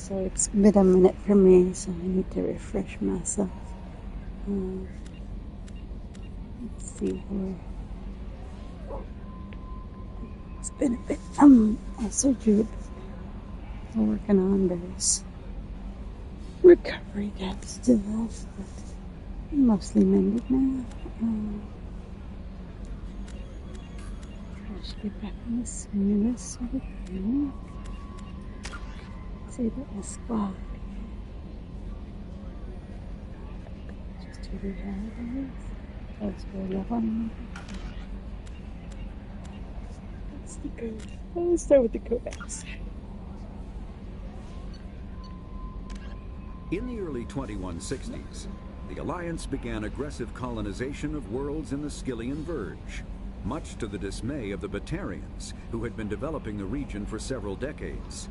So it's been a minute for me, so I need to refresh myself. Let's see here. It's been a bit, surgery. I'm working on various recovery type stuff, but mostly mended now. Try to get back in the swing of this sort of thing. See that my squad. Just to rehab this. That's where I want. That's the code. Let's start with the codex. In the early 2160s, the Alliance began aggressive colonization of worlds in the Skyllian Verge, much to the dismay of the Batarians, who had been developing the region for several decades.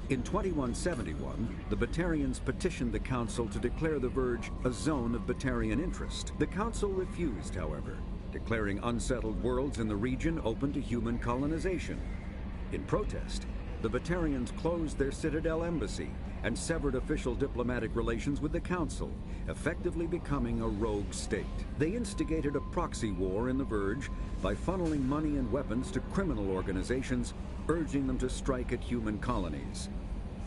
In 2171, the Batarians petitioned the Council to declare the Verge a zone of Batarian interest. The Council refused, however, declaring unsettled worlds in the region open to human colonization. In protest, the Batarians closed their Citadel embassy and severed official diplomatic relations with the Council, effectively becoming a rogue state. They instigated a proxy war in the Verge by funneling money and weapons to criminal organizations, urging them to strike at human colonies.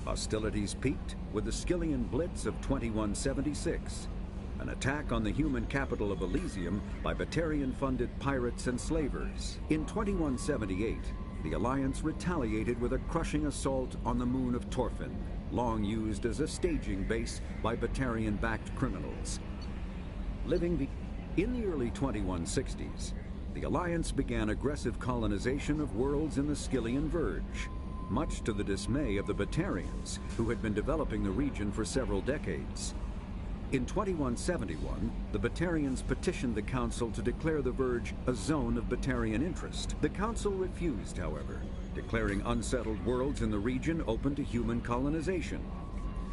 Hostilities peaked with the Skyllian Blitz of 2176, an attack on the human capital of Elysium by Batarian-funded pirates and slavers. In 2178, the Alliance retaliated with a crushing assault on the moon of Torfin, long used as a staging base by Batarian-backed criminals. In the early 2160s, the Alliance began aggressive colonization of worlds in the Skyllian Verge, much to the dismay of the Batarians, who had been developing the region for several decades. In 2171, the Batarians petitioned the Council to declare the Verge a zone of Batarian interest. The Council refused, however, declaring unsettled worlds in the region open to human colonization.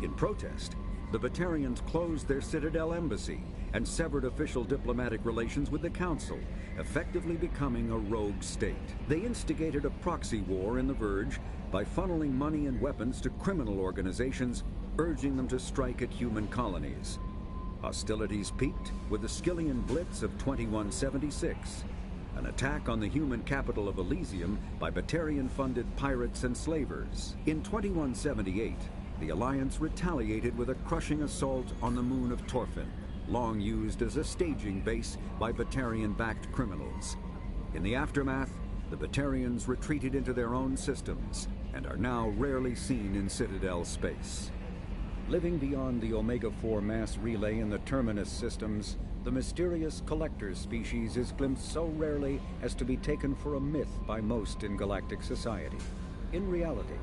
In protest, the Batarians closed their Citadel embassy and severed official diplomatic relations with the Council, effectively becoming a rogue state. They instigated a proxy war in the Verge by funneling money and weapons to criminal organizations, urging them to strike at human colonies. Hostilities peaked with the Skyllian Blitz of 2176, an attack on the human capital of Elysium by Batarian-funded pirates and slavers. In 2178, the Alliance retaliated with a crushing assault on the moon of Torfin, long used as a staging base by Batarian-backed criminals. In the aftermath, the Batarians retreated into their own systems and are now rarely seen in Citadel space. Living beyond the Omega-4 mass relay in the Terminus systems, the mysterious Collectors species is glimpsed so rarely as to be taken for a myth by most in galactic society. In reality,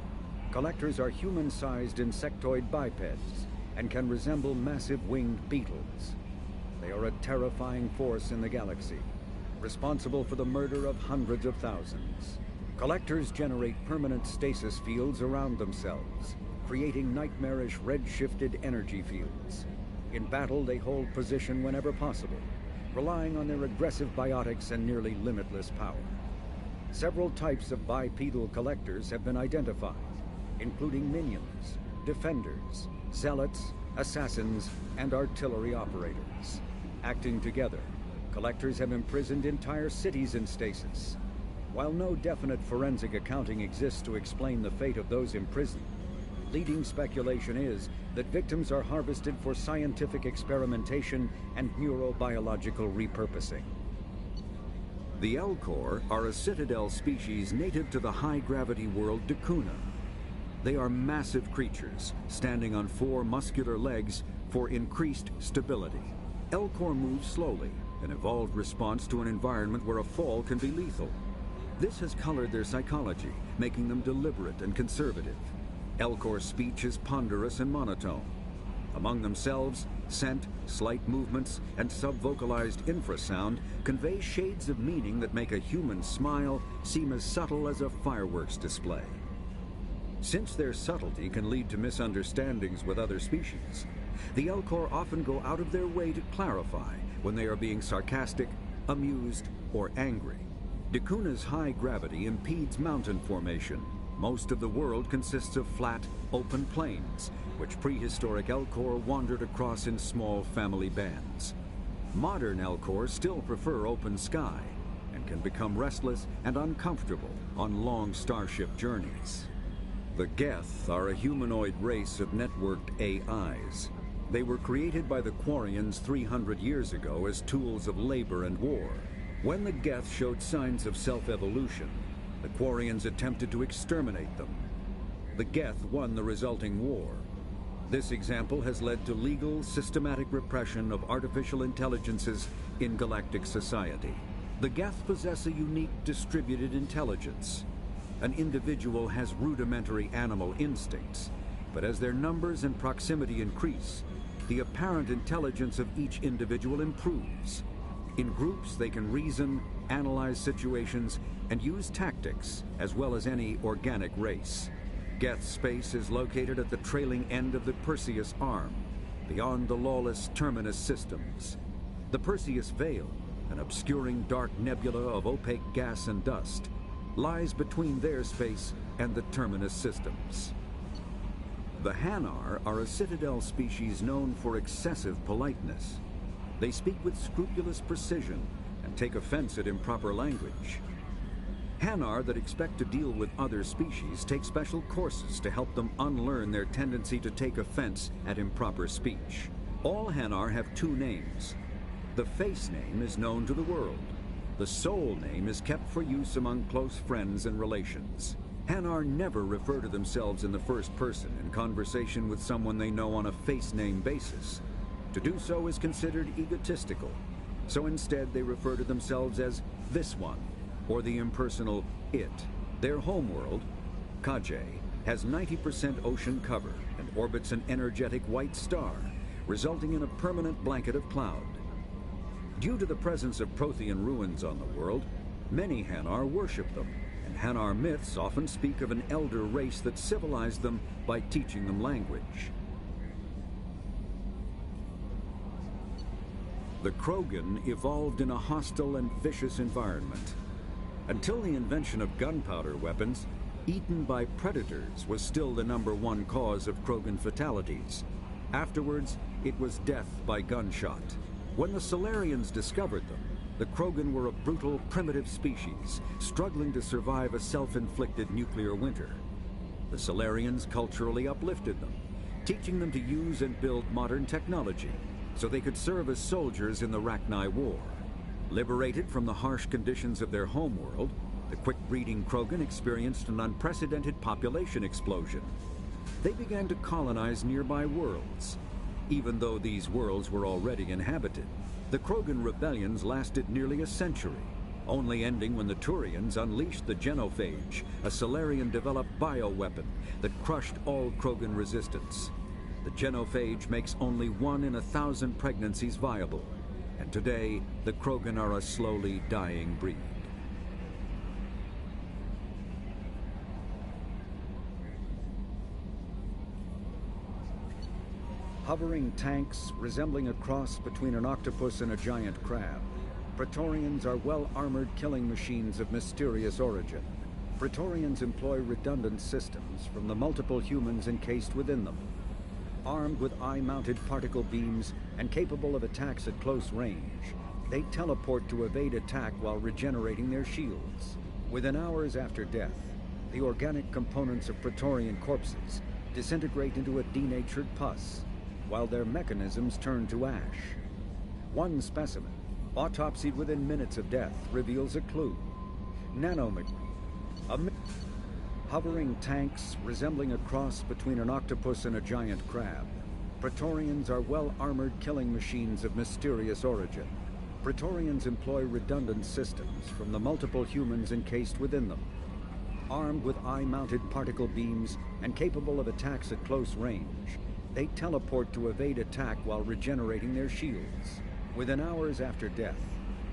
Collectors are human-sized insectoid bipeds and can resemble massive winged beetles. They are a terrifying force in the galaxy, responsible for the murder of hundreds of thousands. Collectors generate permanent stasis fields around themselves, creating nightmarish red-shifted energy fields. In battle, they hold position whenever possible, relying on their aggressive biotics and nearly limitless power. Several types of bipedal Collectors have been identified, including minions, defenders, zealots, assassins, and artillery operators. Acting together, Collectors have imprisoned entire cities in stasis. While no definite forensic accounting exists to explain the fate of those imprisoned, leading speculation is that victims are harvested for scientific experimentation and neurobiological repurposing. The Elcor are a Citadel species native to the high-gravity world Dakuna. They are massive creatures, standing on 4 muscular legs for increased stability. Elcor move slowly, an evolved response to an environment where a fall can be lethal. This has colored their psychology, making them deliberate and conservative. Elcor speech is ponderous and monotone. Among themselves, scent, slight movements, and subvocalized infrasound convey shades of meaning that make a human smile seem as subtle as a fireworks display. Since their subtlety can lead to misunderstandings with other species, the Elcor often go out of their way to clarify when they are being sarcastic, amused, or angry. Dakuna's high gravity impedes mountain formation, Most of the world consists of flat, open plains, which prehistoric Elcor wandered across in small family bands. Modern Elcor still prefer open sky and can become restless and uncomfortable on long starship journeys. The Geth are a humanoid race of networked AIs. They were created by the Quarians 300 years ago as tools of labor and war. When the Geth showed signs of self-evolution, the Quarians attempted to exterminate them. The Geth won the resulting war. This example has led to legal, systematic repression of artificial intelligences in galactic society. The Geth possess a unique distributed intelligence. An individual has rudimentary animal instincts, but as their numbers and proximity increase, the apparent intelligence of each individual improves. In groups, they can reason, analyze situations, and use tactics, as well as any organic race. Geth space is located at the trailing end of the Perseus Arm, beyond the lawless Terminus systems. The Perseus Veil, an obscuring dark nebula of opaque gas and dust, lies between their space and the Terminus systems. The Hanar are a citadel species known for excessive politeness. They speak with scrupulous precision and take offense at improper language. Hanar that expect to deal with other species take special courses to help them unlearn their tendency to take offense at improper speech. All Hanar have two names. The face name is known to the world. The soul name is kept for use among close friends and relations. Hanar never refer to themselves in the first person in conversation with someone they know on a face name basis. To do so is considered egotistical, so instead they refer to themselves as this one, or the impersonal it. Their homeworld, Kaje, has 90% ocean cover and orbits an energetic white star, resulting in a permanent blanket of cloud. Due to the presence of Prothean ruins on the world, many Hanar worship them, and Hanar myths often speak of an elder race that civilized them by teaching them language. The Krogan evolved in a hostile and vicious environment. Until the invention of gunpowder weapons, eaten by predators was still the #1 cause of Krogan fatalities. Afterwards, it was death by gunshot. When the Solarians discovered them, the Krogan were a brutal, primitive species, struggling to survive a self-inflicted nuclear winter. The Solarians culturally uplifted them, teaching them to use and build modern technology, so they could serve as soldiers in the Rachni War. Liberated from the harsh conditions of their homeworld, the quick-breeding Krogan experienced an unprecedented population explosion. They began to colonize nearby worlds. Even though these worlds were already inhabited, the Krogan rebellions lasted nearly a century, only ending when the Turians unleashed the Genophage, a Solarian-developed bioweapon that crushed all Krogan resistance. The Genophage makes only 1 in 1,000 pregnancies viable, and today the Krogan are a slowly dying breed. Hovering tanks resembling a cross between an octopus and a giant crab, Praetorians are well-armored killing machines of mysterious origin. Praetorians employ redundant systems from the multiple humans encased within them. Armed with eye-mounted particle beams and capable of attacks at close range, they teleport to evade attack while regenerating their shields. Within hours after death, the organic components of Praetorian corpses disintegrate into a denatured pus, while their mechanisms turn to ash. One specimen, autopsied within minutes of death, reveals a clue. Hovering tanks resembling a cross between an octopus and a giant crab, Praetorians are well-armored killing machines of mysterious origin. Praetorians employ redundant systems from the multiple humans encased within them. Armed with eye-mounted particle beams and capable of attacks at close range, they teleport to evade attack while regenerating their shields. Within hours after death,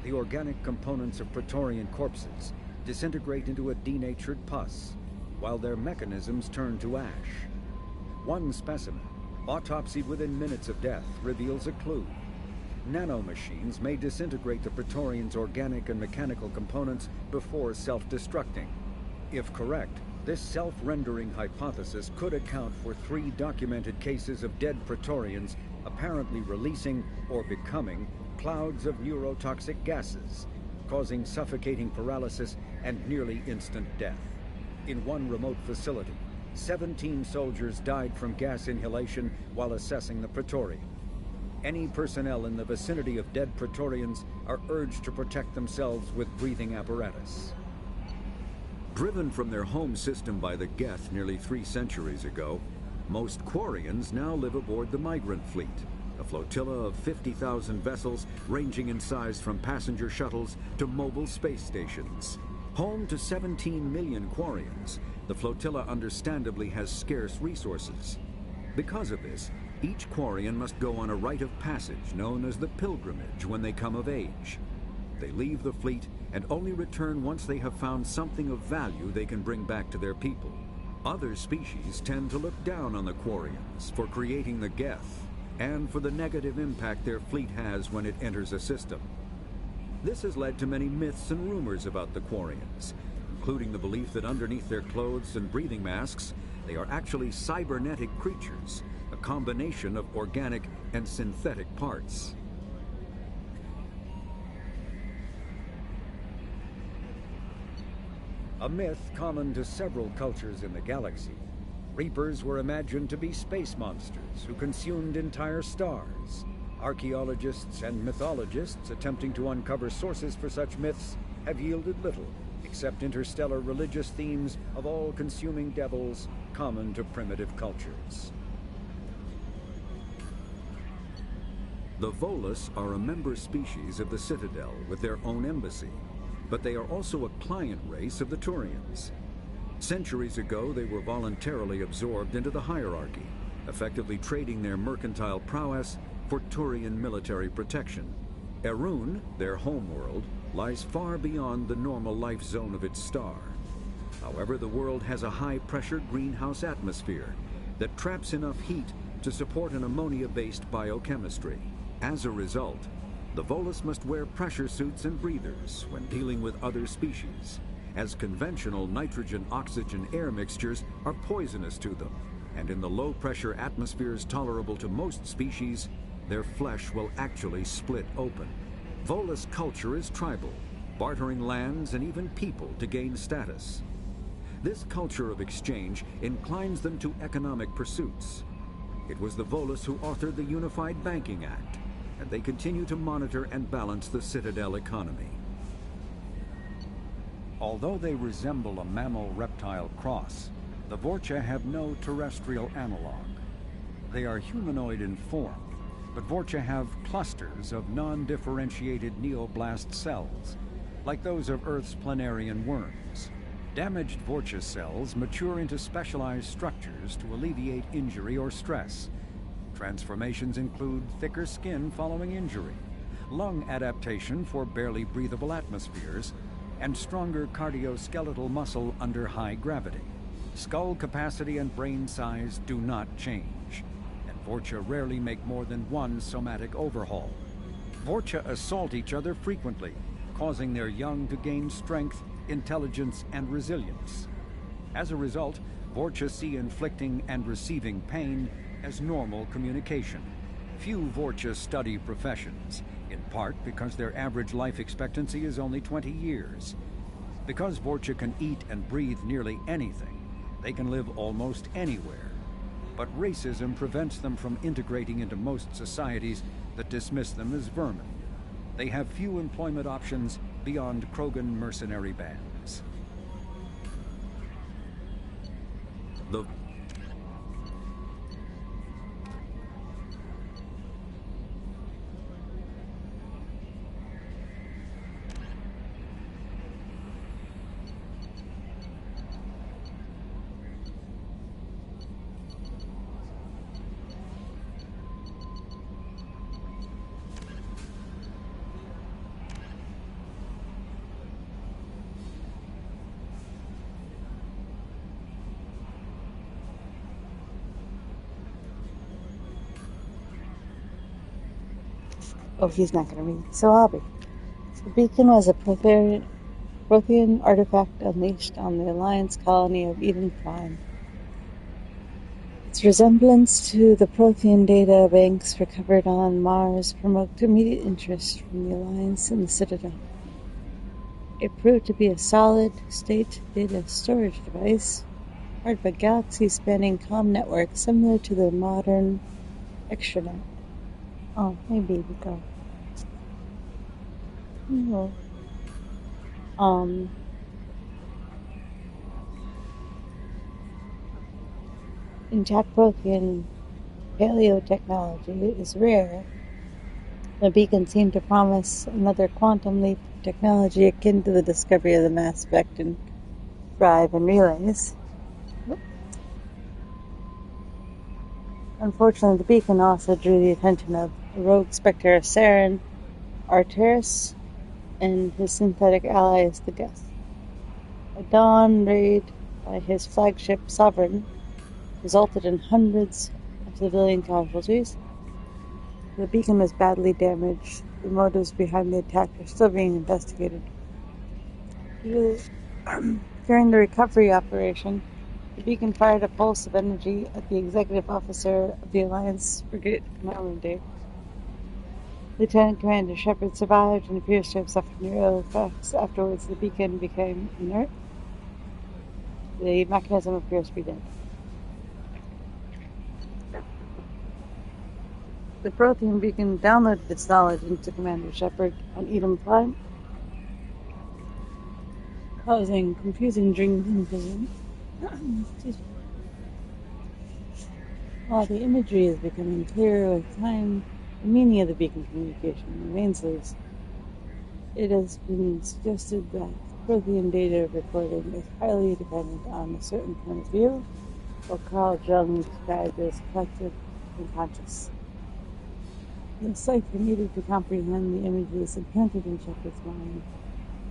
the organic components of Praetorian corpses disintegrate into a denatured pus, while their mechanisms turn to ash. One specimen, autopsied within minutes of death, reveals a clue. Nanomachines may disintegrate the Praetorians' organic and mechanical components before self-destructing. If correct, this self-rendering hypothesis could account for 3 documented cases of dead Praetorians apparently releasing or becoming clouds of neurotoxic gases, causing suffocating paralysis and nearly instant death. In one remote facility, 17 soldiers died from gas inhalation while assessing the Praetorium. Any personnel in the vicinity of dead Praetorians are urged to protect themselves with breathing apparatus. Driven from their home system by the Geth nearly 3 centuries ago, most Quarians now live aboard the Migrant Fleet, a flotilla of 50,000 vessels ranging in size from passenger shuttles to mobile space stations. Home to 17 million Quarians, the flotilla understandably has scarce resources. Because of this, each Quarian must go on a rite of passage known as the Pilgrimage when they come of age. They leave the fleet and only return once they have found something of value they can bring back to their people. Other species tend to look down on the Quarians for creating the Geth and for the negative impact their fleet has when it enters a system. This has led to many myths and rumors about the Quarians, including the belief that underneath their clothes and breathing masks, they are actually cybernetic creatures, a combination of organic and synthetic parts. A myth common to several cultures in the galaxy. Reapers were imagined to be space monsters who consumed entire stars. Archaeologists and mythologists attempting to uncover sources for such myths have yielded little, except interstellar religious themes of all-consuming devils common to primitive cultures. The Volus are a member species of the Citadel with their own embassy, but they are also a client race of the Turians. Centuries ago, they were voluntarily absorbed into the hierarchy, effectively trading their mercantile prowess for Turian military protection. Erun, their homeworld, lies far beyond the normal life zone of its star. However, the world has a high-pressure greenhouse atmosphere that traps enough heat to support an ammonia-based biochemistry. As a result, the Volus must wear pressure suits and breathers when dealing with other species, as conventional nitrogen-oxygen air mixtures are poisonous to them, and in the low-pressure atmospheres tolerable to most species, their flesh will actually split open. Volus culture is tribal, bartering lands and even people to gain status. This culture of exchange inclines them to economic pursuits. It was the Volus who authored the Unified Banking Act, and they continue to monitor and balance the Citadel economy. Although they resemble a mammal-reptile cross, the Vorcha have no terrestrial analog. They are humanoid in form, but Vorcha have clusters of non-differentiated neoblast cells, like those of Earth's planarian worms. Damaged Vorcha cells mature into specialized structures to alleviate injury or stress. Transformations include thicker skin following injury, lung adaptation for barely breathable atmospheres, and stronger cardioskeletal muscle under high gravity. Skull capacity and brain size do not change, and Vorcha rarely make more than one somatic overhaul. Vorcha assault each other frequently, causing their young to gain strength, intelligence, and resilience. As a result, Vorcha see inflicting and receiving pain as normal communication. Few Vorcha study professions, in part because their average life expectancy is only 20 years. Because Vorcha can eat and breathe nearly anything, they can live almost anywhere. But racism prevents them from integrating into most societies that dismiss them as vermin. They have few employment options beyond Krogan mercenary bands. Oh, he's not going to read. So I'll be. So Beacon was a prepared Prothean artifact unleashed on the Alliance colony of Eden Prime. Its resemblance to the Prothean data banks recovered on Mars provoked immediate interest from the Alliance and the Citadel. It proved to be a solid-state data storage device, part of a galaxy-spanning comm network similar to the modern extranet. Oh, hey baby girl. No. Intact Prothean paleotechnology is rare. The beacon seemed to promise another quantum leap of technology akin to the discovery of the mass spec and drive and relays. Unfortunately, the beacon also drew the attention of the rogue Spectre Saren Arteris and his synthetic allies, the Geth. A dawn raid by his flagship Sovereign resulted in hundreds of civilian casualties. The beacon was badly damaged. The motives behind the attack are still being investigated. During the recovery operation, the beacon fired a pulse of energy at the executive officer of the Alliance Frigate Normandy. Lieutenant Commander Shepard survived and appears to have suffered near effects. Afterwards, the beacon became inert. The mechanism appears to be dead. The Prothean beacon downloaded its knowledge into Commander Shepard on Eden Prime, causing confusing dreams and visions. While the imagery is becoming clearer with time, the meaning of the beacon communication remains loose. It has been suggested that Prothean data recording is highly dependent on a certain point of view, what Carl Jung described as collective unconscious. The cipher needed to comprehend the images implanted in Shepard's mind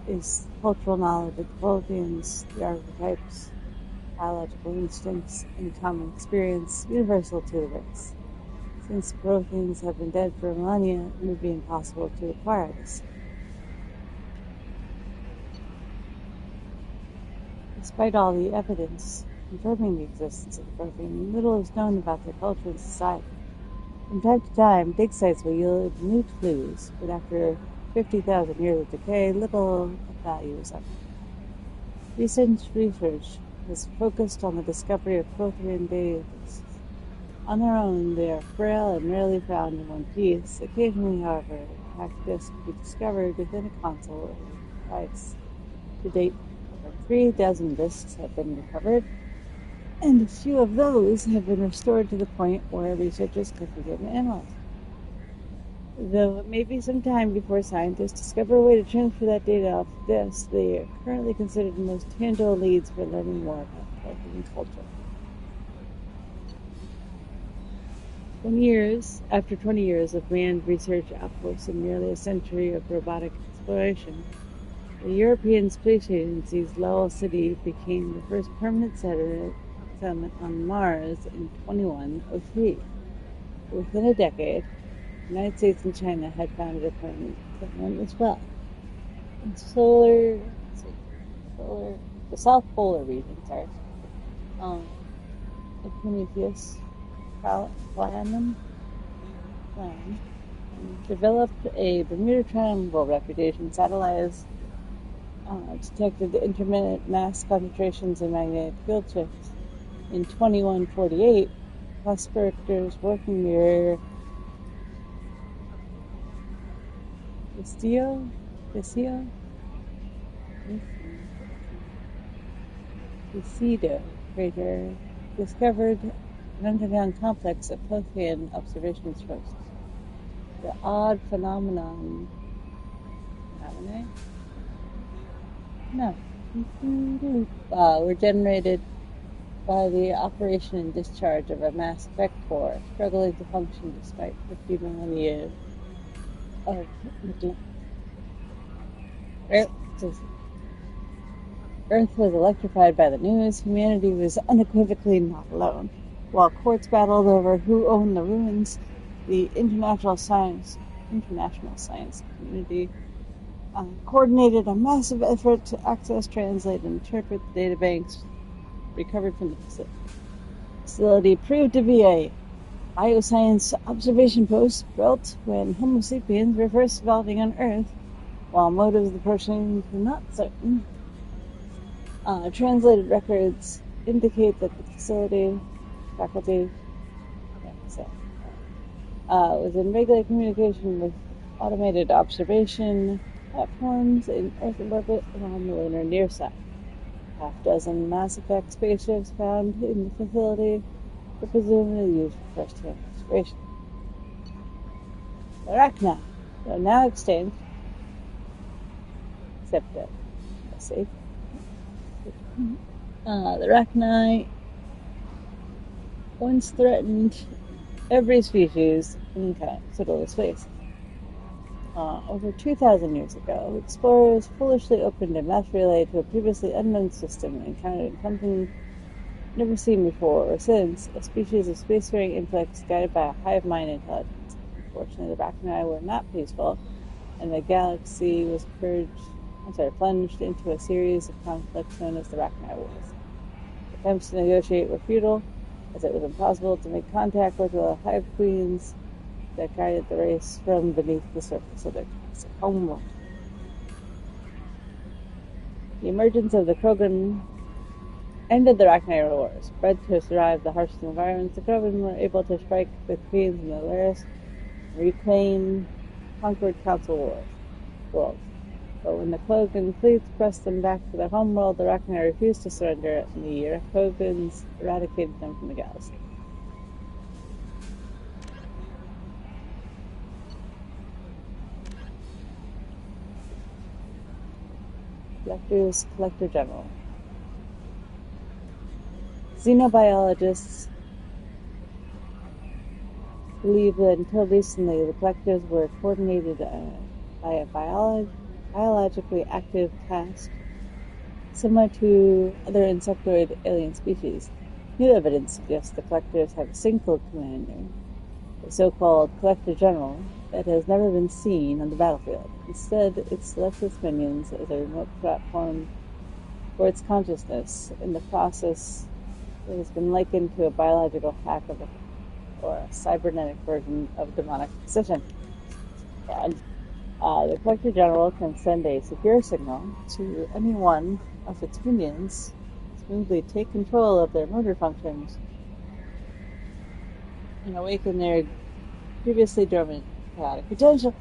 is cultural knowledge of the Protheans, the archetypes, biological instincts, and common experience universal to the race. Since Protheans have been dead for millennia, it would be impossible to acquire this. Despite all the evidence confirming the existence of the Prothean, little is known about their culture and society. From time to time, dig sites will yield new clues, but after 50,000 years of decay, little of value is left. Recent research has focused on the discovery of Prothean databases. On their own, they are frail and rarely found in one piece. Occasionally, however, a hacked disk can be discovered within a console or device. To date, over 3 dozen disks have been recovered, and a few of those have been restored to the point where researchers can begin to analyze. Though it may be some time before scientists discover a way to transfer that data off the disk, they are currently considered the most tangible leads for learning more about Prothean culture. After 20 years of manned research outposts and nearly a century of robotic exploration, the European Space Agency's Lowell City became the first permanent settlement on Mars in 2103. Within a decade, the United States and China had founded a permanent settlement as well. In the South Polar region, Prometheus Plan developed a Bermuda Triangle reputation. Satellites detected the intermittent mass concentrations and magnetic field shifts. In 2148, prospectors working near Viscido crater discovered an underground complex of Prothean observation sources. The odd phenomenon were generated by the operation and discharge of a mass spec core struggling to function despite 50 millennia of neglect. Earth was electrified by the news. Humanity was unequivocally not alone. While courts battled over who owned the ruins, the international science community coordinated a massive effort to access, translate, and interpret the databanks recovered from the facility. Proved to be a bioscience observation post built when Homo sapiens were first evolving on Earth. While motives of the person were not certain, translated records indicate that the facility faculty was in regular communication with automated observation platforms in Earth orbit around the lunar near side. Half dozen Mass Effect spaceships found in the facility were presumably used for first-hand observation. The Rachni are now extinct, except that safe. The Rachni once threatened every species in considerable space. Over 2,000 years ago, explorers foolishly opened a mass relay to a previously unknown system and encountered something never seen before or since, a species of spacefaring influx guided by a hive mind intelligence. Unfortunately, the Rachni were not peaceful, and the galaxy was plunged into a series of conflicts known as the Rachni Wars. Attempts to negotiate were futile, as it was impossible to make contact with the hive queens that guided the race from beneath the surface of their toxic homeworld. The emergence of the Krogan ended the Rachni Wars. Bred to survive the harshest environments, the Krogan were able to strike the queens in the Laris and reclaim conquered council worlds. But when the Krogan fleets pressed them back to their homeworld, the Rachni refused to surrender, and the Krogans eradicated them from the galaxy. Collector's Collector General. Xenobiologists believe that until recently the collectors were coordinated by a biologically active caste similar to other insectoid alien species. New evidence suggests the collectors have a single commander, the so-called Collector General, that has never been seen on the battlefield. Instead, it selects its minions as a remote platform for its consciousness. In the process, it has been likened to a biological hack or a cybernetic version of demonic possession. The Collector General can send a secure signal to any one of its minions, smoothly take control of their motor functions, and awaken their previously dormant chaotic potential.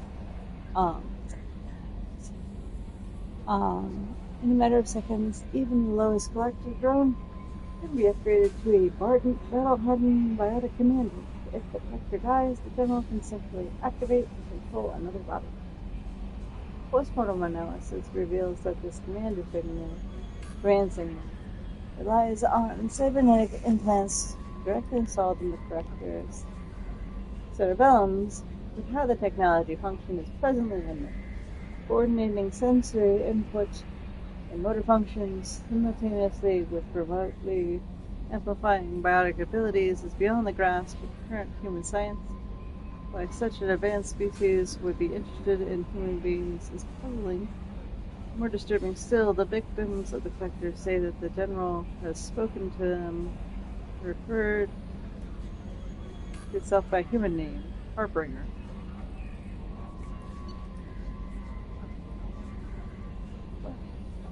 In a matter of seconds, even the lowest collector drone can be upgraded to a battle-hardened biotic commander. If the collector dies, the general can simply activate and control another body. Postmortem analysis reveals that this commander signal relies on cybernetic implants directly installed in the collector's cerebellums, but how the technology functions is presently unknown. Coordinating sensory input and motor functions simultaneously with remotely amplifying biotic abilities is beyond the grasp of current human science. Why such an advanced species would be interested in human beings is puzzling. More disturbing still, the victims of the collector say that the general has spoken to them, referred to itself by human name, Harbinger.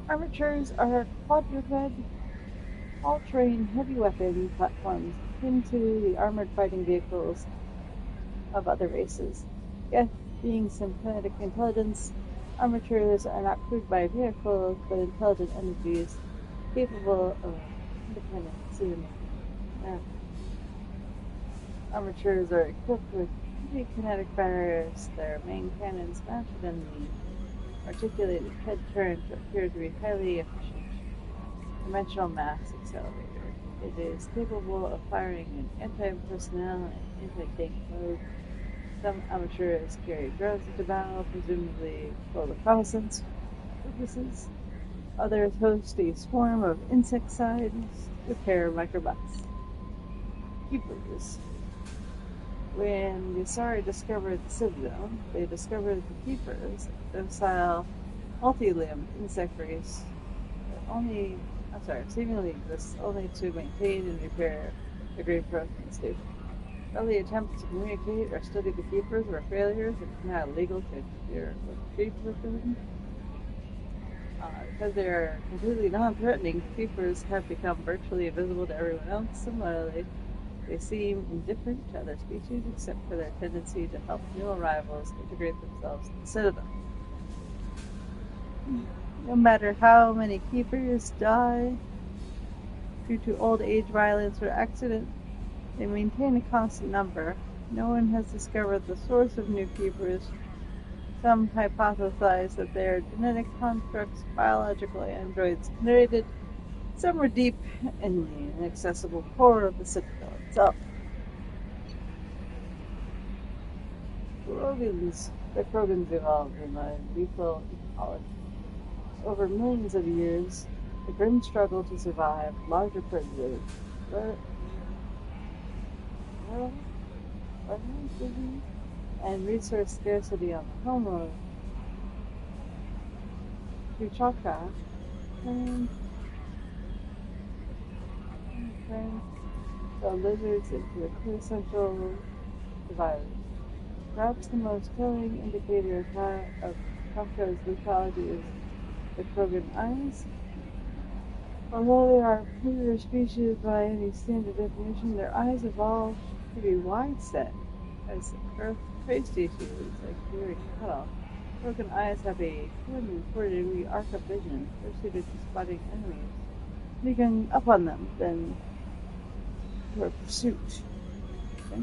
Armatures are quadruped, all-terrain heavy weapon platforms akin to the armored fighting vehicles of other races. Yet, being sympathetic intelligence, armatures are not crewed by vehicles, but intelligent entities capable of independent decision-making. Armatures are equipped with heavy kinetic barriers. Their main cannons mounted in the articulated head turret appear to be highly efficient conventional mass accelerator. It is capable of firing an anti-personnel and anti-tank mode. Some amateurs carry drones into battle, presumably for reconnaissance purposes. Others host a swarm of insecticides to repair microbots. Keepers. When the Asari discovered the Citadel, they discovered the Keepers, docile multi-limbed insect race that seemingly exists only to maintain and repair the great protein station. Early attempts to communicate or study the keepers were failures. It's now illegal to interfere with trade curriculum. Because they are completely non-threatening, keepers have become virtually invisible to everyone else. Similarly, they seem indifferent to other species except for their tendency to help new arrivals integrate themselves instead of them. No matter how many keepers die due to old age, violence, or accident, they maintain a constant number. No one has discovered the source of new keepers. Some hypothesize that they are genetic constructs, biological androids created somewhere deep in the inaccessible core of the Citadel itself. The Krogans evolved in a lethal ecology. Over millions of years, the Grimm struggle to survive larger predators, and resource scarcity on the homeworld. Tuchanka turned the lizards into a quintessential survivor. Perhaps the most telling indicator of Kafka's lethality is the Krogan eyes. Although they are a predator species by any standard definition, their eyes evolved to be wide-set as Earth prey species like deer and cattle. Krogan eyes have a 240-degree arc of vision, better suited to spotting enemies, sneaking up on them than for pursuit. Okay.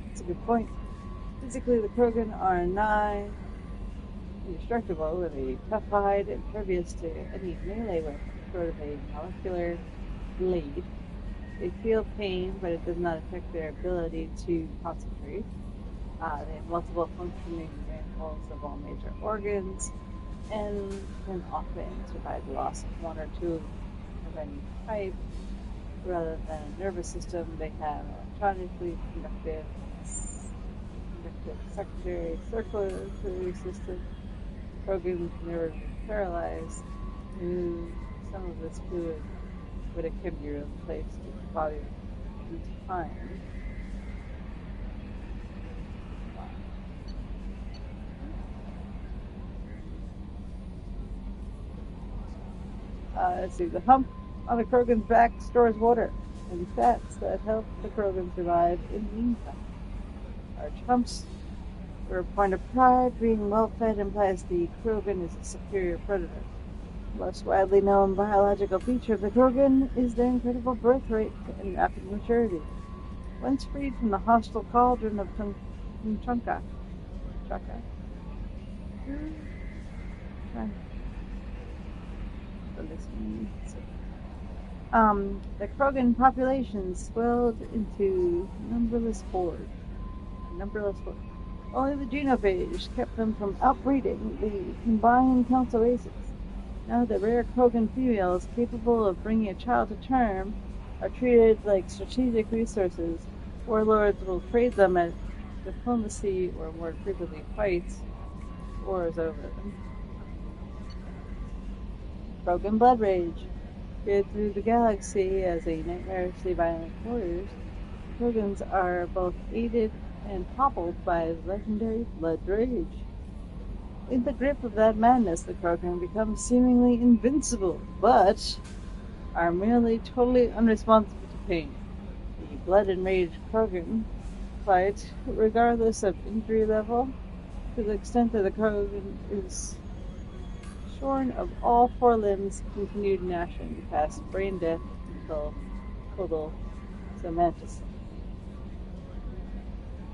That's a good point. Physically, the Krogan are nigh indestructible with a tough hide, impervious to any melee weapon, sort of a molecular blade. They feel pain, but it does not affect their ability to concentrate. They have multiple functioning examples of all major organs, and can often survive the loss of one or two of any type. Rather than a nervous system, they have electronically conductive secondary circulatory system. Krogans never be paralyzed. Some of this fluid it can be replaced with the body in time. Let's see, the hump on the Krogan's back stores water and fats that help the Krogan survive in the meantime. Large humps were a point of pride. Being well-fed implies the Krogan is a superior predator. The most widely known biological feature of the Krogan is their incredible birth rate and rapid maturity. Once freed from the hostile cauldron of Tuchanka, the Krogan population swelled into numberless hordes. Only the genophage kept them from outbreeding the combined council races. Now the rare Krogan females capable of bringing a child to term are treated like strategic resources. Warlords will trade them at diplomacy or more frequently fights. War is over them. Krogan blood rage. Feared through the galaxy as a nightmarishly violent warriors, Krogans are both aided and hobbled by legendary blood rage. In the grip of that madness, the Krogan become seemingly invincible, but are merely totally unresponsive to pain. The blood-enraged Krogan fight, regardless of injury level, to the extent that the Krogan is shorn of all four limbs, continued gnashing past brain death until total somaticity.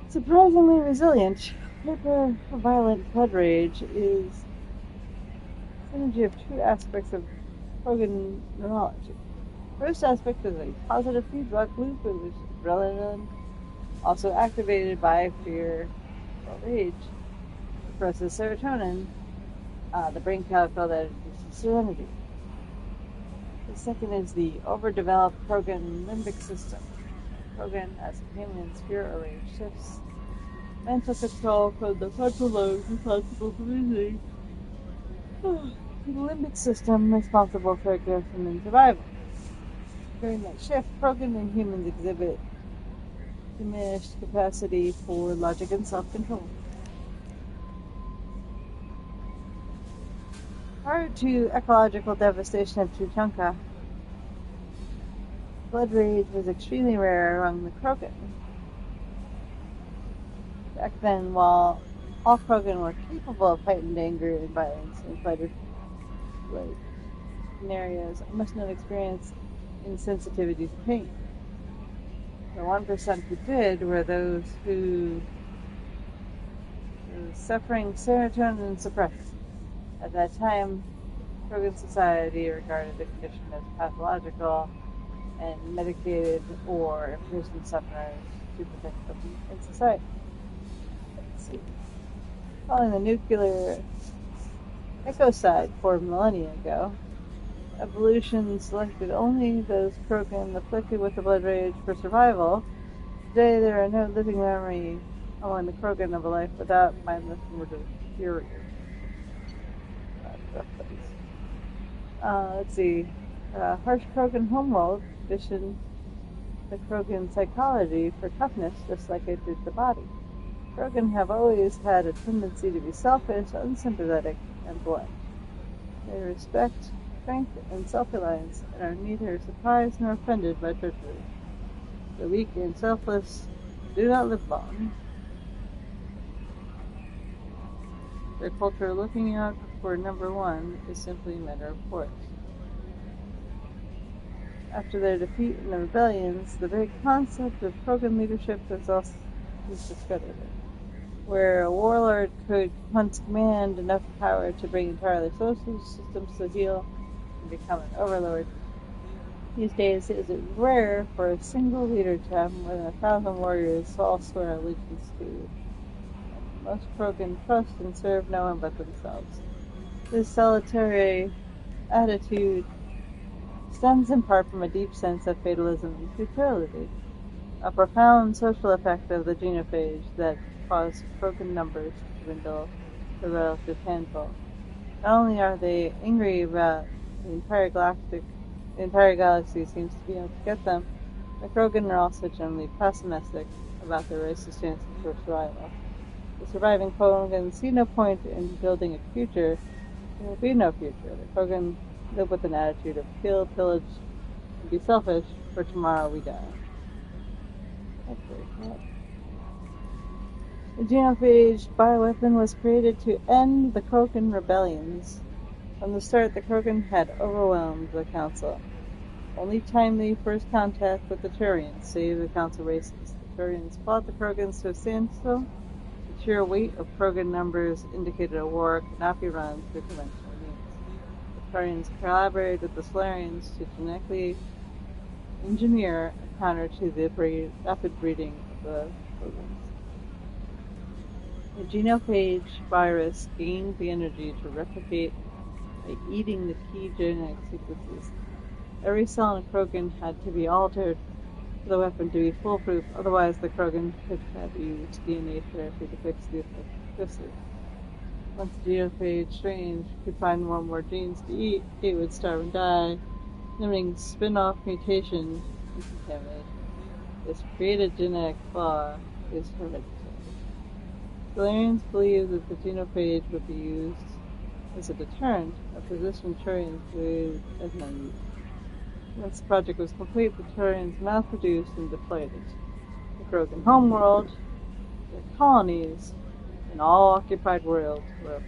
Surprisingly resilient, hyper-violent blood rage is a synergy of two aspects of Krogan neurology. The first aspect is a positive feedback loop in which adrenaline, also activated by fear or rage, suppresses serotonin, the brain chemical that induces serenity. The second is the overdeveloped Krogan limbic system. Krogan, as companions, fear or rage shifts mental control from the frontal lobe responsible for reasoning, to the limbic system responsible for aggression and survival. During that shift, Krogan and humans exhibit diminished capacity for logic and self-control. Prior to ecological devastation of Tuchanka, blood rage was extremely rare among the Krogan. Back then, while all Krogan were capable of heightened anger and violence in fight-or-flight scenarios, almost no experience insensitivity to pain. The 1% who did were those who were suffering serotonin suppression. At that time, Krogan society regarded the condition as pathological and medicated or imprisoned sufferers to protect them in society. Let's see. Following the nuclear ecocide 4 millennia ago, evolution selected only those Krogan afflicted with the blood rage for survival. Today, there are no living memory among the Krogan of a life without mindless murder fury. Let's see. Harsh Krogan homeworld conditioned the Krogan psychology for toughness, just like it did the body. Krogan have always had a tendency to be selfish, unsympathetic, and blunt. They respect strength and self-reliance and are neither surprised nor offended by treachery. The weak and selfless do not live long. Their culture looking out for number one is simply a matter of course. After their defeat in the rebellions, the very concept of Krogan leadership was discredited, where a warlord could once command enough power to bring entirely social systems to heel and become an overlord. These days, it is rare for a single leader to have more than 1,000 warriors all swear allegiance to. Most Krogan trust and serve no one but themselves. This solitary attitude stems in part from a deep sense of fatalism and futility, a profound social effect of the genophage that caused Krogan numbers to dwindle to a relative handful. Not only are they angry about the entire galaxy seems to be out to get them, the Krogan are also generally pessimistic about their race's chances for survival. The surviving Krogan see no point in building a future. There will be no future. The Krogan live with an attitude of kill, pillage, and be selfish, for tomorrow we die. That's very cool. The genophage bioweapon was created to end the Krogan rebellions. From the start, the Krogan had overwhelmed the Council. Only timely first contact with the Turians saved the Council races. The Turians fought the Krogans to a standstill. The sheer weight of Krogan numbers indicated a war could not be run through conventional means. The Turians collaborated with the Solarians to genetically engineer a counter to the rapid breeding of the Krogans. The genophage virus gained the energy to replicate by eating the key genetic sequences. Every cell in a Krogan had to be altered for the weapon to be foolproof, otherwise the Krogan could have used DNA therapy to fix the effect. Once the genophage strain could find more genes to eat, it would starve and die, limiting spin-off mutation and contamination. This created genetic flaw is hereditary. Solarians believed that the genophage would be used as a deterrent, a position Turians believed as naive. Once the project was complete, the Turians mass-produced and deployed it. The Krogan homeworld, their colonies, and all occupied worlds were.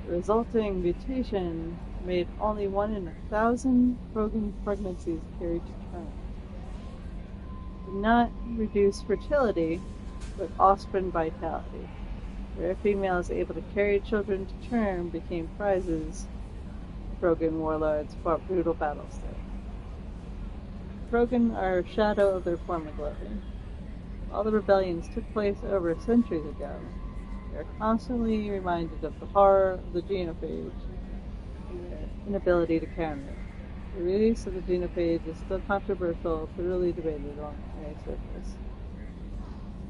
The resulting mutation made only 1 in 1,000 Krogan pregnancies carry to term. Did not reduce fertility, but offspring vitality. Rare females able to carry children to term became prizes. Krogan warlords fought brutal battles there. Krogan are a shadow of their former glory. All the rebellions took place over centuries ago. They are constantly reminded of the horror of the genophage and their inability to counter it. The release of the genophage is still controversial, thoroughly debated on any surface.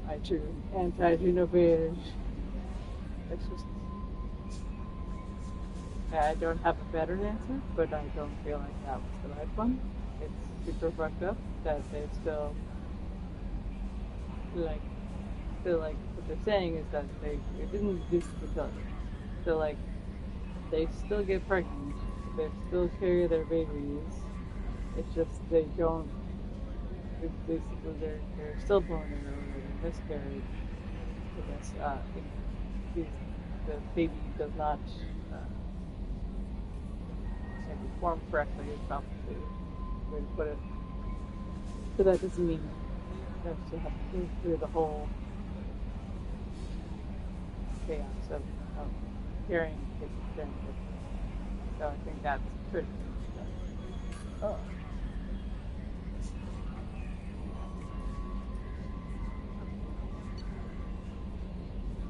anti-Genovese. It's just, I don't have a better answer, but I don't feel like that was the right one. It's super fucked up that they still, like, what they're saying is that they didn't reduce the fertility. So, like, they still get pregnant, they still carry their babies. It's just they don't. Basically, they're stillborn or they miscarriage. I guess the baby does not form correctly. Is probably the way to put it. So that doesn't mean you have to go through the whole chaos of carrying kids. So I think that's pretty. Oh.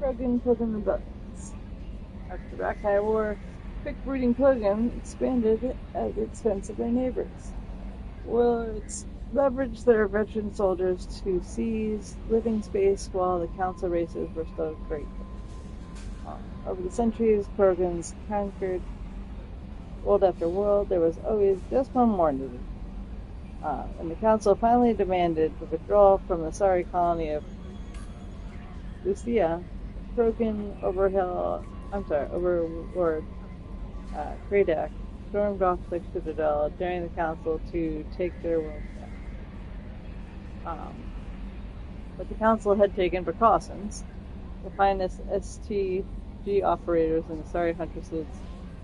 Krogan rebellions. After the Rakhine War, quick breeding Krogan expanded at the expense of their neighbors. Warlords leveraged their veteran soldiers to seize living space while the council races were still great. Over the centuries, Krogans conquered world after world. There was always just one more needed. And the council finally demanded the withdrawal from the sorry colony of Lucia. Krogan overlord Kradak stormed off the citadel, daring the council to take their world back. But the council had taken precautions. The finest STG operators and the sorry huntresses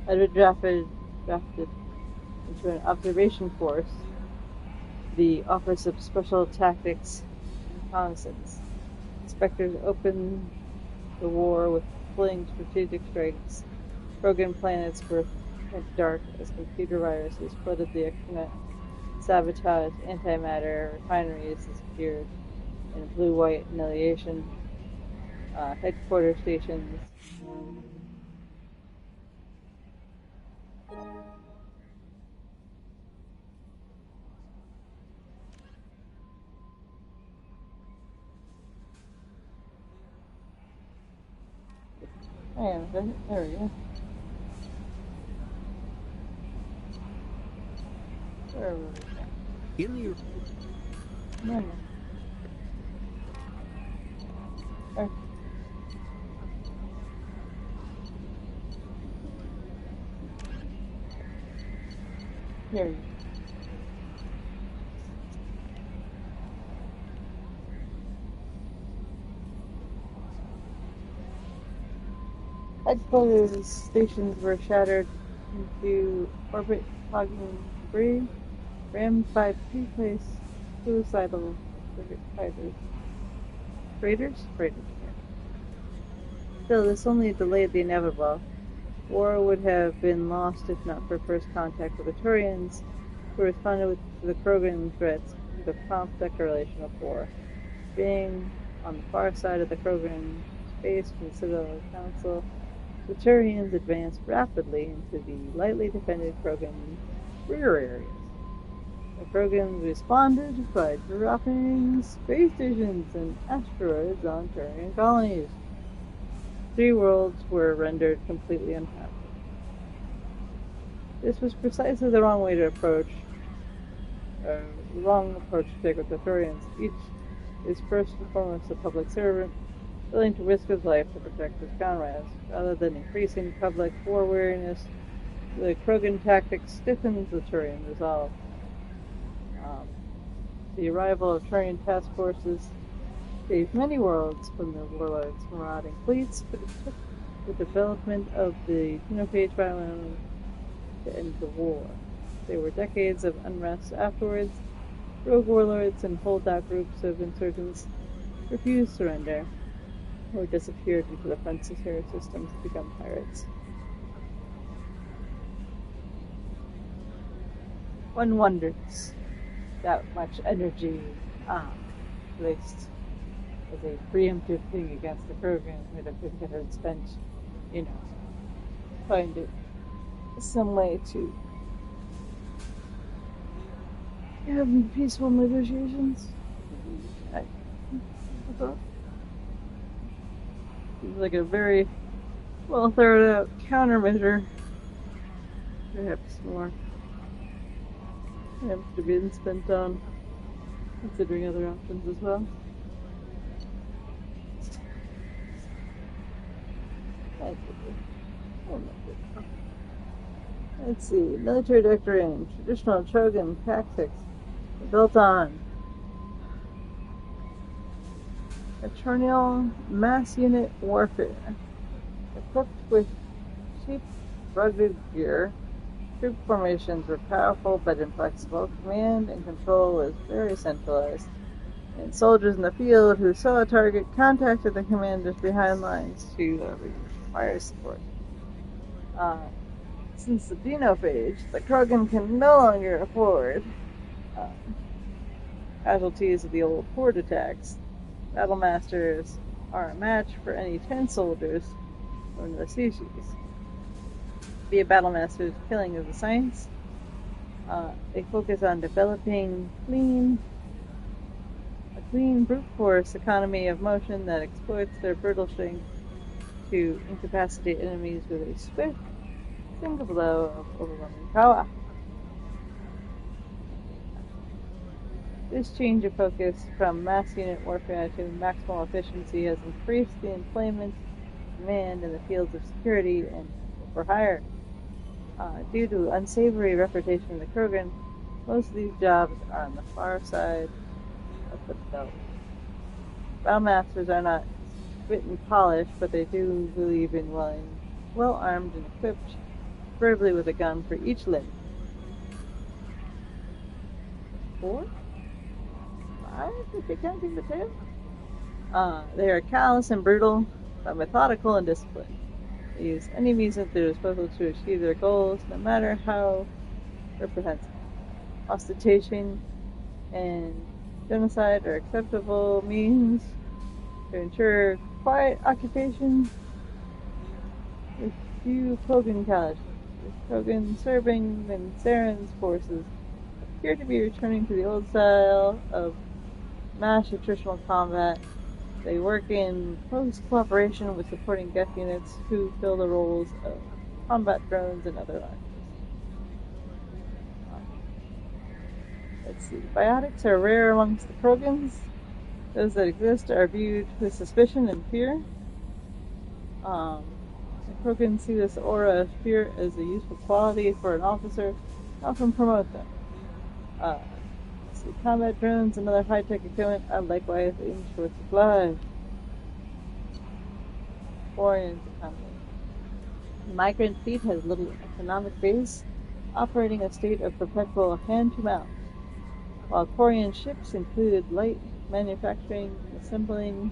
had been drafted into an observation force, the Office of Special Tactics and Reconnaissance. Inspectors opened the war with fling strategic strikes. Krogan planets went dark as computer viruses flooded the extranet, sabotaged antimatter refineries, disappeared in blue-white annihilation. Headquarters stations. Hang on a second. There we go. Where were we? In the No. Okay. Here we go. Headquarters stations were shattered into orbit-hogging debris, rammed by pre-placed suicidal fighters. Freighters? Freighters, yeah. Still, this only delayed the inevitable. War would have been lost if not for first contact with the Turians, who responded to the Krogan threats with a prompt declaration of war. Being on the far side of the Krogan space from the Citadel Council, the Turians advanced rapidly into the lightly defended Krogan rear areas. The Krogans responded by dropping space stations and asteroids on Turian colonies. 3 worlds were rendered completely uninhabitable. This was precisely the wrong approach to take with the Turians. Each is first and foremost a public servant, willing to risk his life to protect his comrades. Rather than increasing public war weariness, the Krogan tactic stiffens the Turian resolve. The arrival of Turian task forces saved many worlds from the warlords' marauding fleets, but it took the development of the Genophage violence to end the war. There were decades of unrest afterwards. Rogue warlords and holdout groups of insurgents refused surrender, or disappeared into the frontier systems to become pirates. One wonders that much energy placed as a preemptive thing against the Krogan would have been better spent, find some way to have peaceful negotiations. Seems like a very well thought out countermeasure. Perhaps more time to be spent on considering other options as well. Let's see. Military doctrine. Traditional Chogan tactics built on eternal mass unit warfare. Equipped with cheap, rugged gear, troop formations were powerful but inflexible. Command and control was very centralized. And soldiers in the field who saw a target contacted the commanders behind lines to fire support. Since the Genophage, the Krogan can no longer afford casualties of the old horde attacks. Battle masters are a match for any 10 soldiers from the species. Be a battle master's killing of the science. They focus on developing a clean brute force economy of motion that exploits their brutal strength to incapacitate enemies with a swift single blow of overwhelming power. This change of focus from mass unit warfare to maximal efficiency has increased the employment demand in the fields of security and for hire. Due to unsavory reputation of the Krogan, most of these jobs are on the far side of the belt. Battlemasters are not fit and polished, but they do believe in well armed and equipped, preferably with a gun for each limb. 4? 5, if you're counting the tail? They are callous and brutal, but methodical and disciplined. They use any means at their disposal to achieve their goals, no matter how reprehensible. Ostentation and genocide are acceptable means to ensure quiet occupation with few Krogan casualties. Krogan serving in Saren's forces appear to be returning to the old style of mass attritional combat. They work in close cooperation with supporting Geth units who fill the roles of combat drones and other arms. Let's see. Biotics are rare amongst the Krogans. Those that exist are viewed with suspicion and fear. The Krogans see this aura of fear as a useful quality for an officer, often promote them. Combat drones and other high-tech equipment are likewise in short supply. Quarian's economy. The migrant fleet has little economic base, operating a state of perpetual hand-to-mouth. While Quarian ships included light manufacturing and assembling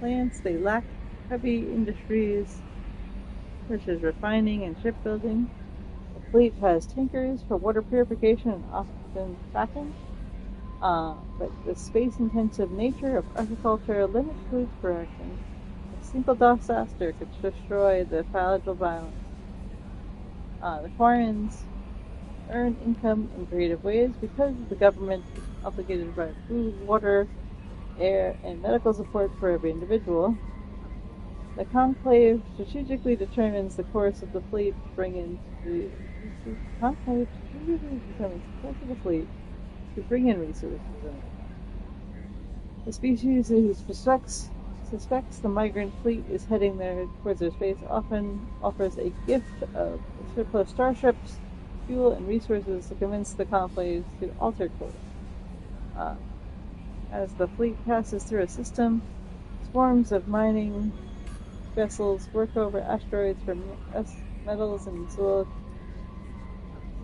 plants, they lack heavy industries such as refining and shipbuilding. The fleet has tankers for water purification and oxygen tracking, but the space-intensive nature of agriculture limits fleet's production. A single disaster could destroy the fragile balance. The Quarians earn income in creative ways because the government is obligated to provide food, water, air, and medical support for every individual. The Conclave strategically determines the course of the fleet to bring in resources. The species who suspects the migrant fleet is heading there towards their space often offers a gift of surplus starships, fuel, and resources to convince the Conclave to alter course. As the fleet passes through a system, swarms of mining vessels work over asteroids for metals and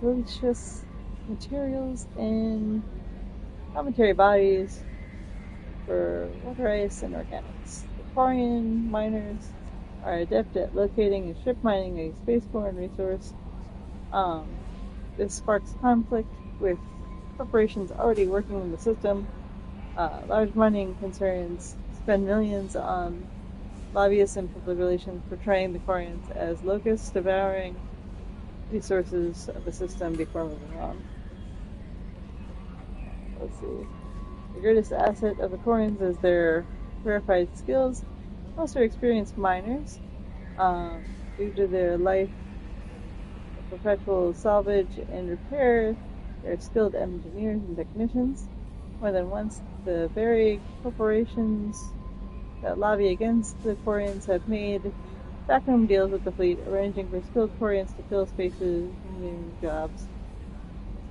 siliceous materials and cometary bodies for water ice and organics. The Quarian miners are adept at locating and ship mining a spaceborne resource. This sparks conflict with corporations already working in the system. Large mining concerns spend millions on lobbyists and public relations portraying the Quarians as locusts devouring resources of the system before moving on. Let's see. The greatest asset of the Quarians is their verified skills. Most are experienced miners. Due to their life of perpetual salvage and repair, they're skilled engineers and technicians. More than once, the very corporations that lobby against the Quarians have made backroom deals with the fleet, arranging for skilled Quarians to fill spaces in jobs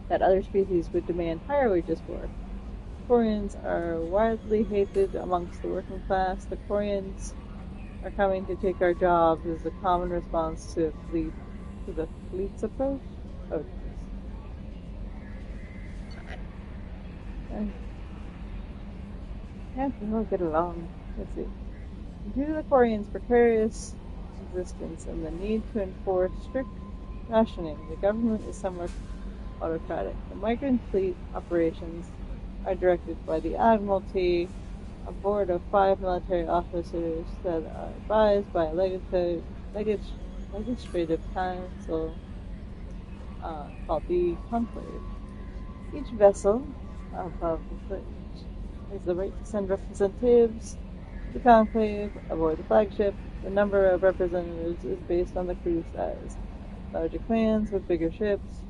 that other species would demand higher wages for. Quarians are widely hated amongst the working class. The Quarians are coming to take our jobs is a common response to the fleet's approach. Oh, jeez. Can't we all get along? Let's see. Due to the Quarians' precarious existence and the need to enforce strict rationing, the government is somewhat autocratic. The migrant fleet operations are directed by the Admiralty, a board of 5 military officers that are advised by a legislative council called the Conclave. Each vessel above the fleet has the right to send representatives to the Conclave aboard the flagship. The number of representatives is based on the crew size. Larger clans with bigger ships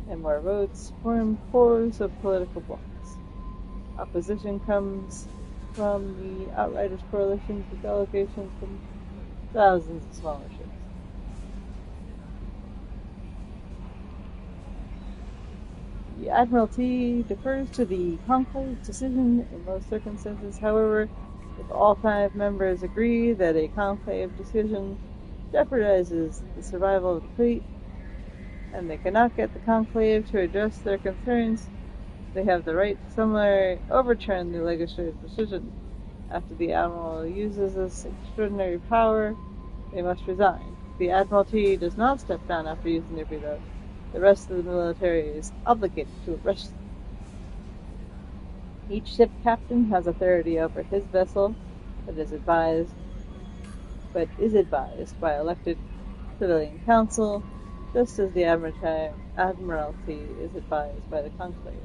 and more votes form cores of political blocks. Opposition comes from the Outriders coalitions with delegations from thousands of smaller ships. The Admiralty defers to the Conclave's decision in most circumstances. However, if all 5 members agree that a Conclave decision jeopardizes the survival of the fleet, and they cannot get the Conclave to address their concerns, they have the right to summarily overturn the legislative decision. After the Admiral uses this extraordinary power, they must resign. If the Admiralty does not step down after using their veto, the rest of the military is obligated to arrest them. Each ship captain has authority over his vessel, but is advised by elected civilian council, just as the Admiralty is advised by the Conclave.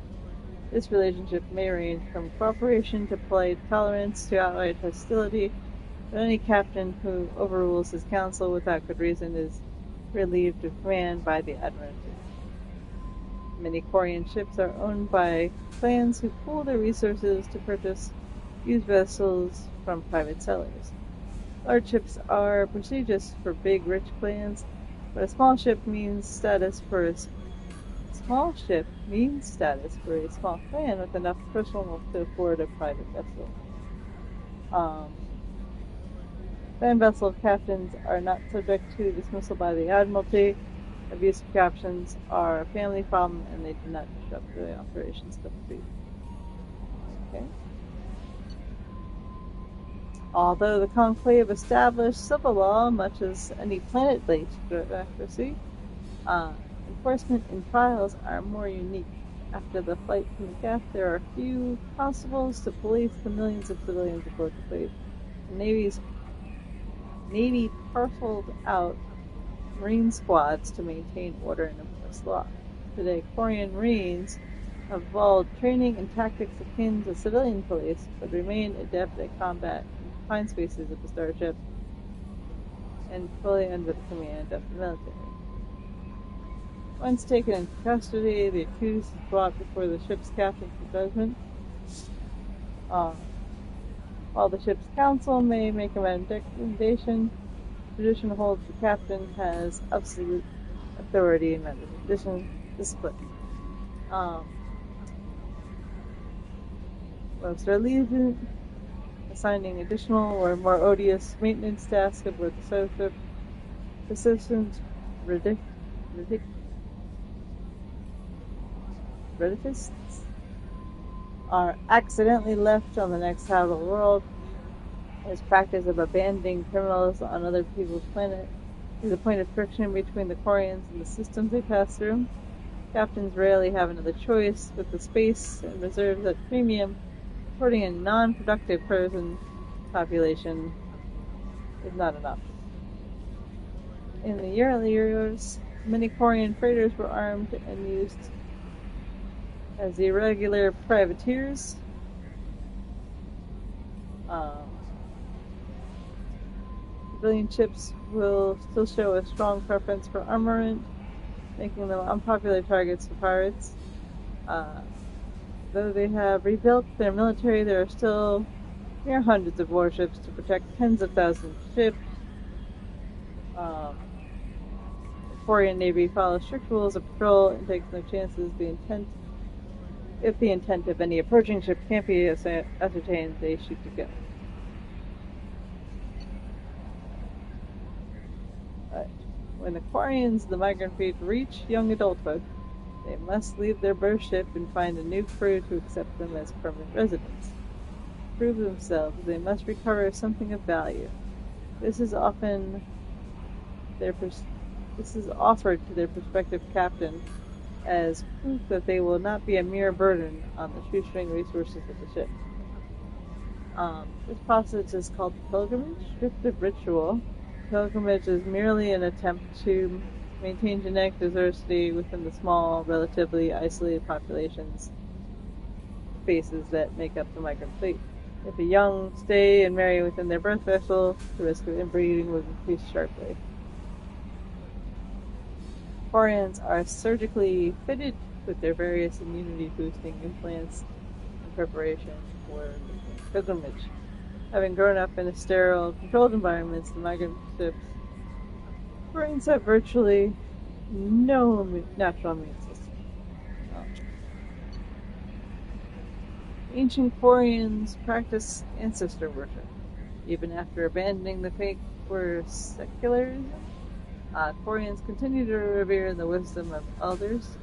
This relationship may range from cooperation to polite tolerance to outright hostility, but any captain who overrules his council without good reason is relieved of command by the Admiralty. Many Quarian ships are owned by clans who pool their resources to purchase used vessels from private sellers. Large ships are prestigious for big, rich clans, but a small ship means status for a small clan with enough personal to afford a private vessel. Clan vessel captains are not subject to dismissal by the Admiralty. Abusive captains are a family problem, and they do not disrupt the operations of the fleet. Okay. Although the Conclave established civil law, much as any planet-based democracy, enforcement and trials are more unique. After the flight from the gap, there are few constables to police the millions of civilians aboard the fleet. The Navy parceled out Marine squads to maintain order and enforce law. Today, Quarian Marines have evolved training and tactics akin to civilian police, but remain adept at combat in confined spaces of the starship and fully under the command of the military. Once taken into custody, the accused is brought before the ship's captain for judgment. While the ship's council may make a recommendation, tradition holds the captain has absolute authority in matters of discipline. Most are lenient, assigning additional or more odious maintenance tasks aboard the starship. Persistent reditists are accidentally left on the next habitable world. This practice of abandoning criminals on other people's planet is a point of friction between the Quarians and the systems they pass through. Captains rarely have another choice, with the space and reserves at premium. Reporting a non-productive prison population is not enough. In the early years, many Quarian freighters were armed and used as irregular privateers. civilian ships will still show a strong preference for armament, making them unpopular targets for pirates. Though they have rebuilt their military, there are still mere hundreds of warships to protect tens of thousands of ships. The Quarian Navy follows strict rules of patrol and takes no chances. If the intent of any approaching ship can't be ascertained, they shoot to kill. But when the Quarians, the migrant fleet, reach young adulthood, they must leave their birth ship and find a new crew to accept them as permanent residents. To prove themselves, they must recover something of value. This is offered to their prospective captain as proof that they will not be a mere burden on the shoestring resources of the ship. This process is called pilgrimage, descriptive ritual. Pilgrimage is merely an attempt to maintain genetic diversity within the small, relatively isolated populations spaces that make up the migrant fleet. If the young stay and marry within their birth vessel, the risk of inbreeding will increase sharply. Quarians are surgically fitted with their various immunity-boosting implants in preparation for pilgrimage. Having grown up in a sterile, controlled environments, the migrant ships Quarians have virtually no natural immune system. Ancient Quarians practiced ancestor worship. Even after abandoning the faith for secularism, Quarians continue to revere the wisdom of elders.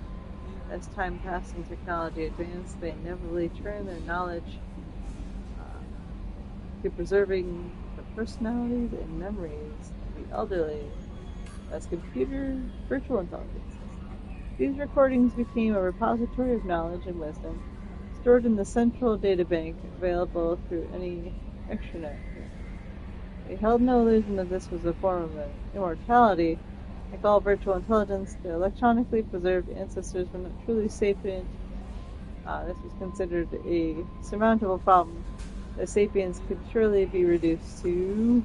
As time passed and technology advanced, they inevitably turn their knowledge to preserving the personalities and memories of the elderly as computer virtual intelligences. These recordings became a repository of knowledge and wisdom, stored in the central databank available through any extranet. They held no illusion that this was a form of immortality. Like all virtual intelligence, their electronically preserved ancestors were not truly sapient. This was considered a surmountable problem, that sapiens could surely be reduced to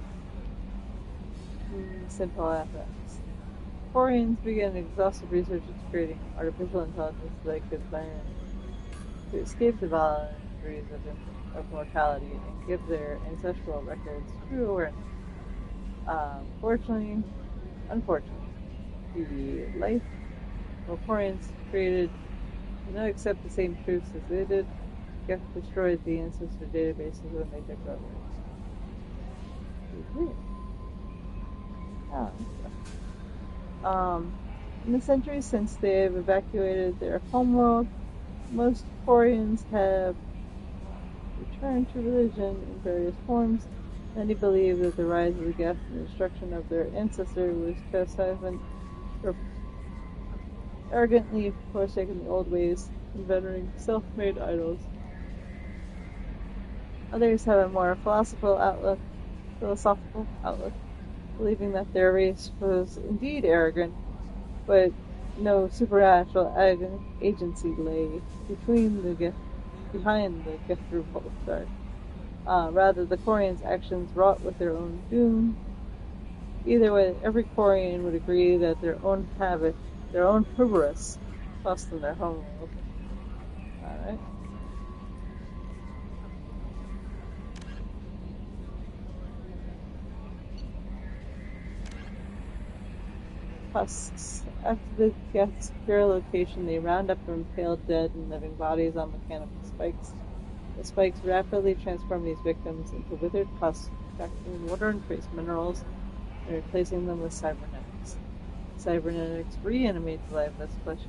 simple affects. Quarians began exhaustive research into creating artificial intelligence that could learn to escape the boundaries of mortality and give their ancestral records true awareness. Unfortunately, the life of Quarians created did not accept the same truths as they did. Geth destroyed the ancestor databases when they took over. In the centuries since they have evacuated their homeworld, most Quarians have returned to religion in various forms. Many believe that the rise of the Geth and destruction of their ancestor was chastisement for arrogantly forsaking the old ways and venerating self-made idols. Others have a more philosophical outlook, believing that their race was indeed arrogant, but no supernatural agency lay behind the Geth revolt. Rather, the Quarians' actions wrought with their own doom. Either way, every Quarian would agree that their own hubris cost them their homeworld. Alright. Husks. After the Geth's secure location, they round up and impale dead and living bodies on mechanical spikes. The spikes rapidly transform these victims into withered husks, extracting water and trace minerals, and replacing them with cybernetics. Cybernetics reanimate the lifeless flesh,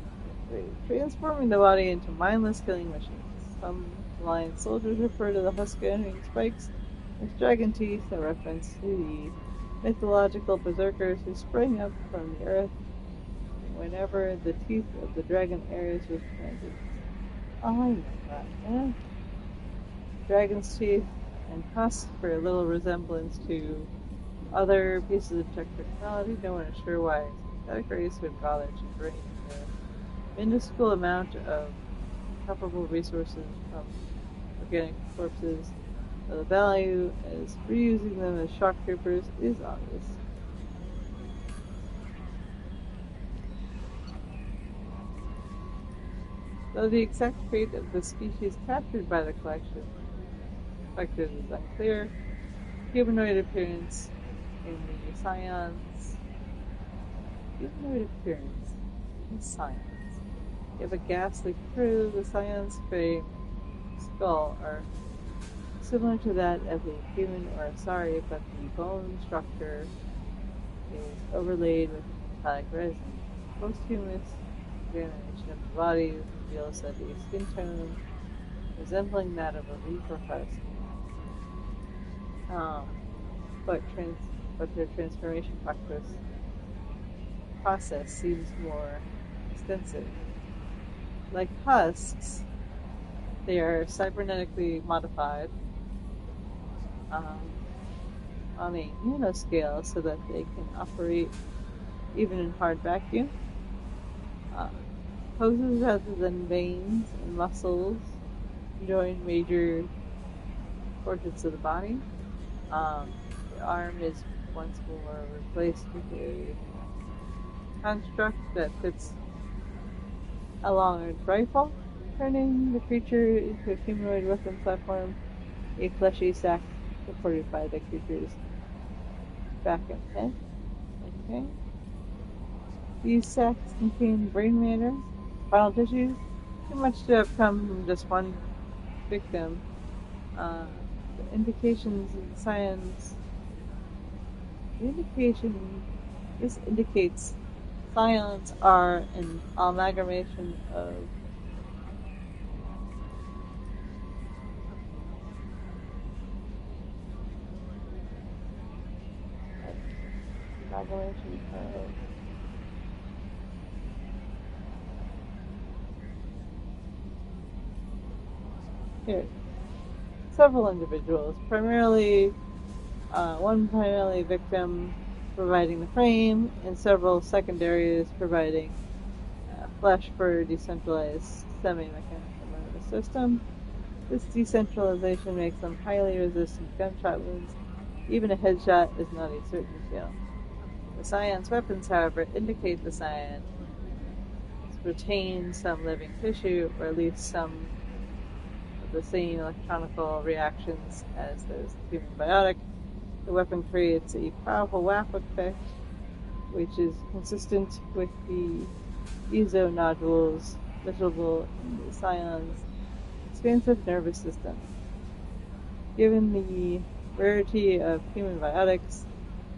transforming the body into mindless killing machines. Some Alliance soldiers refer to the husk-entering spikes as dragon teeth, a reference to the mythological berserkers who sprang up from the earth whenever the teeth of the dragon Ares was planted. Oh, I know that, yeah. Dragon's teeth and husks bear a little resemblance to other pieces of technology. No one is sure why synthetic race would bother to bring the minuscule amount of recoverable resources from organic corpses The value as reusing them as shock troopers is obvious. Though the exact fate of the species captured by the collectors is unclear, humanoid appearance in the scions. Humanoid appearance in scions. You have a ghastly crew. The scions' frame skull are similar to that of a human or Asari, but the bone structure is overlaid with metallic resin. Posthumous examination of the body reveals that a skin tone resembling that of a reaper husk, but their transformation process seems more extensive. Like husks, they are cybernetically modified on a nanoscale so that they can operate even in hard vacuum. Poses rather than veins and muscles join major portions of the body. The arm is once more replaced with a construct that fits a long-range rifle, turning the creature into a humanoid weapon platform, a fleshy sack supported by the creature's back and head. Okay. These sacks contain brain matter, spinal tissue, too much to have come from just one victim. The indications in science. This indicates scions are an amalgamation of here. Several individuals, primarily one primary victim providing the frame, and several secondaries providing flesh for a decentralized semi-mechanical nervous system. This decentralization makes them highly resistant to gunshot wounds. Even a headshot is not a certain kill. The scion's weapons, however, indicate the scion retain some living tissue, or at least some of the same electronical reactions as those of the human biotic. The weapon creates a powerful WAP effect, which is consistent with the ESO nodules visible in the scion's expansive nervous system. Given the rarity of human biotics,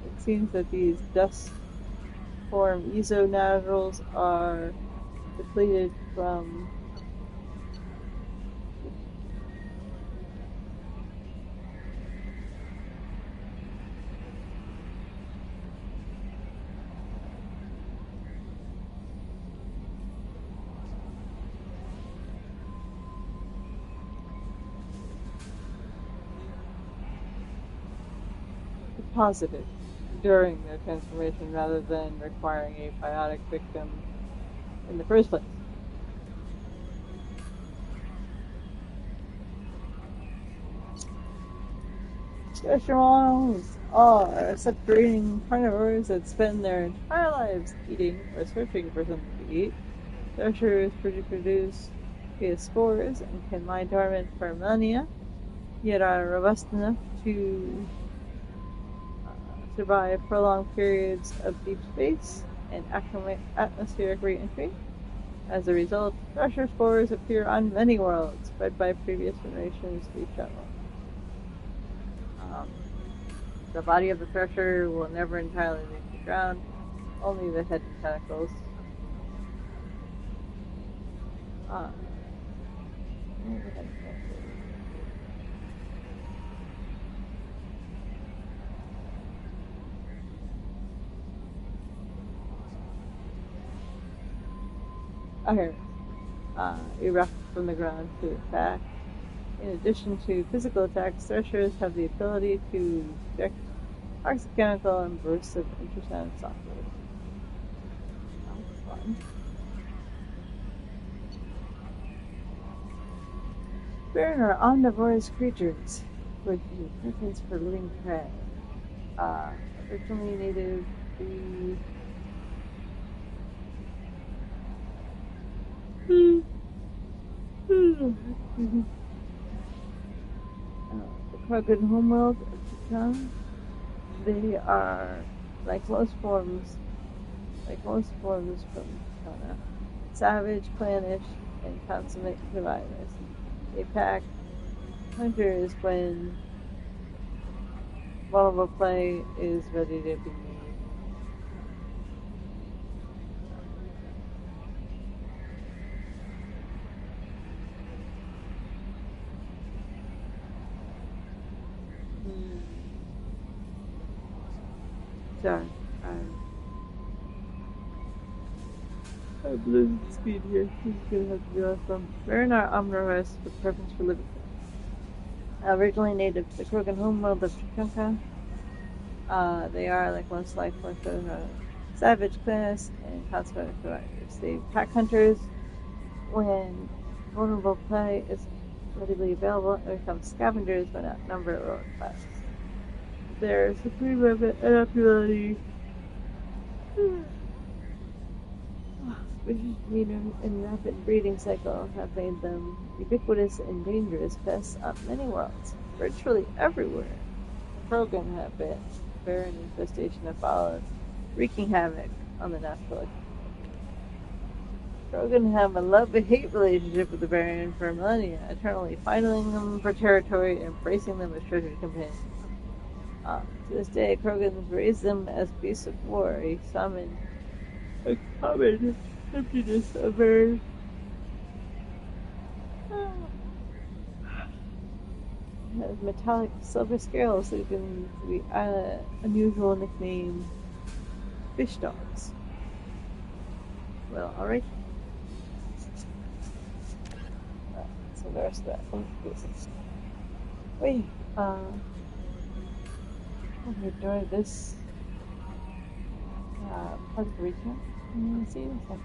it seems that these dust-form ESO nodules are depleted from deposited during their transformation rather than requiring a biotic victim in the first place. Threshermons are subterranean carnivores that spend their entire lives eating or searching for something to eat. Threshers produce spores and can lie dormant for millennia, yet are robust enough to survive prolonged periods of deep space and atmospheric re-entry. As a result, thresher spores appear on many worlds, spread by previous generations through travel. The body of the thresher will never entirely leave the ground, only the head and tentacles. Erupt from the ground to attack. In addition to physical attacks, threshers have the ability to project toxic chemical and bursts of ultrasonic software. That's fun. Sparren are omnivorous creatures. with the preference for living prey. Originally native the Krogan homeworld of Chitawn. They are like most forms from Chitana, savage, clannish, and consummate survivors. They pack hunters when vulnerable prey is ready to be made. Sorry, I'm losing speed here. This is gonna have to be awesome. Baron are omnivorous with preference for living. Originally native to the Krogan homeworld of Tuchanka, they are like most life forms of savage class and consummate survivors. They pack hunters when vulnerable prey is readily available and become scavengers when outnumbered or class. Their supreme adaptability, demeanor, and rapid breeding cycle have made them ubiquitous and dangerous pests on many worlds, virtually everywhere. The Krogan have been barren infestation of followed, wreaking havoc on the natural economy. Krogan have a love-hate relationship with the Baron for millennia, eternally fighting them for territory and embracing them as treasured companions. To this day, Krogans raise them as beasts of war, a summon a common emptiness of Baron. Has metallic silver scales, leaving the unusual nickname fish dogs. Well, alright. So the rest of that. Wait, hope you enjoyed this part of the recap. See you next time.